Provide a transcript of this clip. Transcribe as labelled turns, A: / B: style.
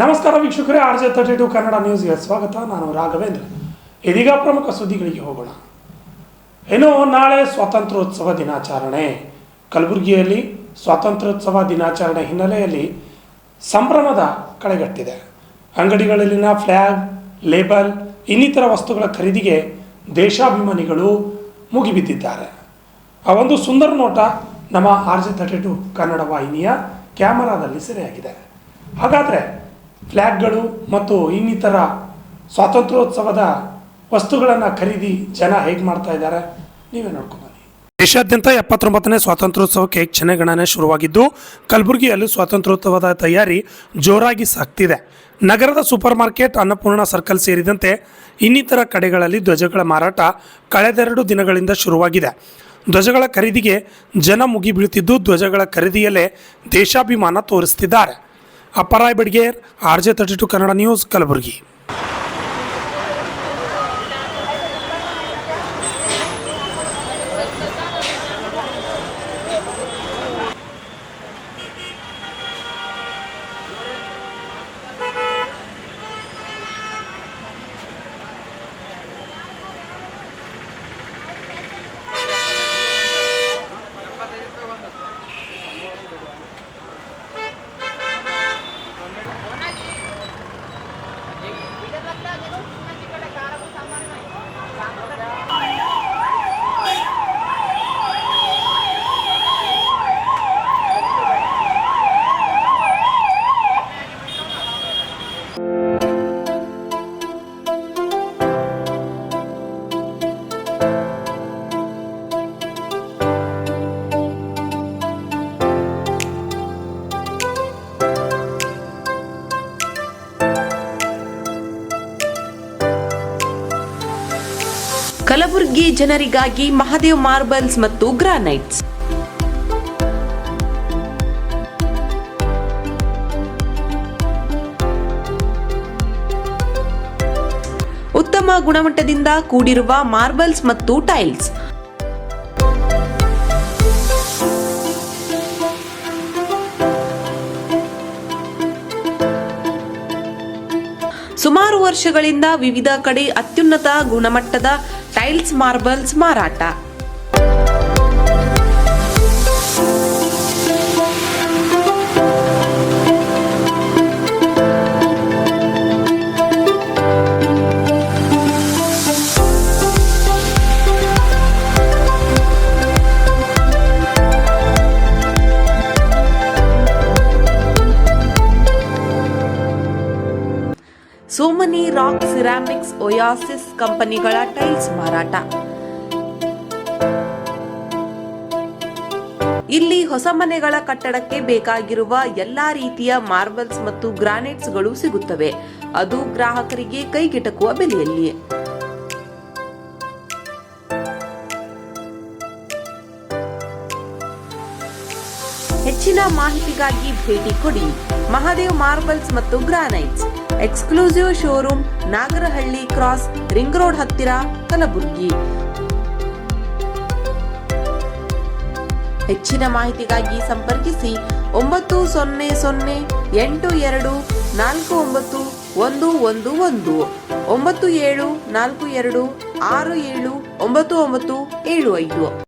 A: ನಮಸ್ಕಾರ ವೀಕ್ಷಕರೇ, RJ32 ಕನ್ನಡ ನ್ಯೂಸ್ಗೆ ಸ್ವಾಗತ. ನಾನು ರಾಘವೇಂದ್ರ. ಇದೀಗ ಪ್ರಮುಖ ಸುದ್ದಿಗಳಿಗೆ ಹೋಗೋಣ. ಇನ್ನು ನಾಳೆ ಸ್ವಾತಂತ್ರ್ಯೋತ್ಸವ ದಿನಾಚರಣೆ. ಕಲಬುರಗಿಯಲ್ಲಿ ಸ್ವಾತಂತ್ರ್ಯೋತ್ಸವ ದಿನಾಚರಣೆ ಹಿನ್ನೆಲೆಯಲ್ಲಿ ಸಂಭ್ರಮದ ಕಳೆಗಟ್ಟಿದೆ. ಅಂಗಡಿಗಳಲ್ಲಿನ ಫ್ಲ್ಯಾಗ್, ಲೇಬಲ್ ಇನ್ನಿತರ ವಸ್ತುಗಳ ಖರೀದಿಗೆ ದೇಶಾಭಿಮಾನಿಗಳು ಮುಗಿಬಿದ್ದಿದ್ದಾರೆ. ಆ ಒಂದು ಸುಂದರ ನೋಟ ನಮ್ಮ RJ32 ಕನ್ನಡ ವಾಹಿನಿಯ ಕ್ಯಾಮರಾದಲ್ಲಿ ಸೆರೆಯಾಗಿದೆ. ಹಾಗಾದರೆ ಫ್ಲ್ಯಾಗ್ಗಳು ಮತ್ತು ಇನ್ನಿತರ ಸ್ವಾತಂತ್ರ್ಯೋತ್ಸವದ ವಸ್ತುಗಳನ್ನು ಖರೀದಿ ಜನ ಹೇಗೆ ಮಾಡ್ತಾ ಇದ್ದಾರೆ ನೀವೇ ನೋಡ್ಕೊಂಬನ್ನಿ. ದೇಶಾದ್ಯಂತ 79ನೇ ಸ್ವಾತಂತ್ರ್ಯೋತ್ಸವಕ್ಕೆ ಕ್ಷಣಗಣನೆ ಶುರುವಾಗಿದ್ದು, ಕಲಬುರಗಿಯಲ್ಲಿ ಸ್ವಾತಂತ್ರ್ಯೋತ್ಸವದ ತಯಾರಿ ಜೋರಾಗಿ ಸಾಗ್ತಿದೆ. ನಗರದ ಸೂಪರ್ ಮಾರ್ಕೆಟ್, ಅನ್ನಪೂರ್ಣ ಸರ್ಕಲ್ ಸೇರಿದಂತೆ ಇನ್ನಿತರ ಕಡೆಗಳಲ್ಲಿ ಧ್ವಜಗಳ ಮಾರಾಟ ಕಳೆದೆರಡು ದಿನಗಳಿಂದ ಶುರುವಾಗಿದೆ. ಧ್ವಜಗಳ ಖರೀದಿಗೆ ಜನ ಮುಗಿಬೀಳುತ್ತಿದ್ದು, ಧ್ವಜಗಳ ಖರೀದಿಯಲ್ಲೇ ದೇಶಾಭಿಮಾನ ತೋರಿಸುತ್ತಿದ್ದಾರೆ. ಅಪ್ಪರಾಯ್ ಬಡ್ಗೇರ್, RJ32 ಕನ್ನಡ ನ್ಯೂಸ್, ಕಲಬುರಗಿ.
B: ಕಲಬುರಗಿ ಜನರಿಗಾಗಿ ಮಹಾದೇವ್ ಮಾರ್ಬಲ್ಸ್ ಮತ್ತು ಗ್ರಾನೈಟ್ಸ್. ಉತ್ತಮ ಗುಣಮಟ್ಟದಿಂದ ಕೂಡಿರುವ ಮಾರ್ಬಲ್ಸ್ ಮತ್ತು ಟೈಲ್ಸ್. ಸುಮಾರು ವರ್ಷಗಳಿಂದ ವಿವಿಧ ಕಡೆ ಅತ್ಯುನ್ನತ ಗುಣಮಟ್ಟದ ಟೈಲ್ಸ್, ಮಾರ್ಬಲ್ಸ್ ಮಾರಾಟ. ಸೋಮನಿ ರಾಕ್, ಸಿರಾಮಿಕ್ಸ್, ಒಯಾಸಿಸ್ ಕಂಪನಿಗಳ ಟೈಲ್ಸ್ ಮಾರಾಟ. ಇಲ್ಲಿ ಹೊಸ ಮನೆಗಳ ಕಟ್ಟಡಕ್ಕೆ ಬೇಕಾಗಿರುವ ಎಲ್ಲಾ ರೀತಿಯ ಮಾರ್ಬಲ್ಸ್ ಮತ್ತು ಗ್ರಾನೈಟ್ಸ್ಗಳು ಸಿಗುತ್ತವೆ, ಅದು ಗ್ರಾಹಕರಿಗೆ ಕೈಗೆಟಕುವ ಬೆಲೆಯಲ್ಲಿ. ಹೆಚ್ಚಿನ ಮಾಹಿತಿಗಾಗಿ ಭೇಟಿ ಕೊಡಿ. ಮಹಾದೇವ್ ಮಾರ್ಬಲ್ಸ್ ಮತ್ತು granites, exclusive showroom, Nagarahalli cross, ring road ಹತ್ತಿರ, ಕಲಬುರಗಿ. ಹೆಚ್ಚಿನ ಮಾಹಿತಿಗಾಗಿ ಸಂಪರ್ಕಿಸಿ 9008249111 9742679975.